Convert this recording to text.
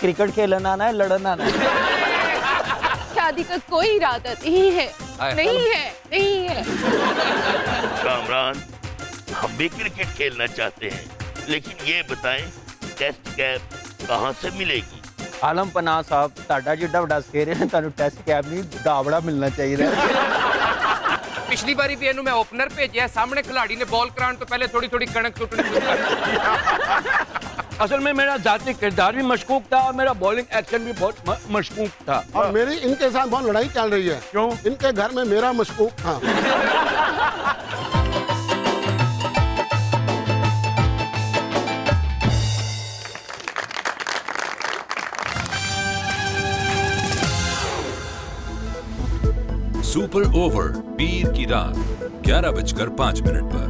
Cricket खेलना आना है, लड़ना आना है। शादी का कोई इरादा नहीं है, नहीं है, नहीं है। कामरान, हम भी क्रिकेट खेलना चाहते हैं, लेकिन ये बताएं टेस्ट कैप कहाँ से मिलेगी? आलम पनाह साहब, ਤੁਹਾਡਾ ਜਿੱਡਾ ਵੱਡਾ ਸਕੇਰ ਹੈ, ਤੁਹਾਨੂੰ ਟੈਸਟ ਕੈਪ ਨਹੀਂ ਦਾਵੜਾ ਮਿਲਣਾ ਚਾਹੀਦਾ। पिछली बारी भी इन्हों मैं ओपनर भेजा, सामने खिलाड़ी ने बॉल कराने तो पहले थोड़ी थोड़ी कणक टूटनी शुरू कर दी। असल में मेरा जाति किरदार भी मशकूक था और मेरा बॉलिंग एक्शन भी बहुत मशकूक था। और मेरी इनके साथ बहुत लड़ाई चल रही है। क्यों? इनके घर में मेरा मशकूक था। सुपर ओवर पीर की रात 11:05 पर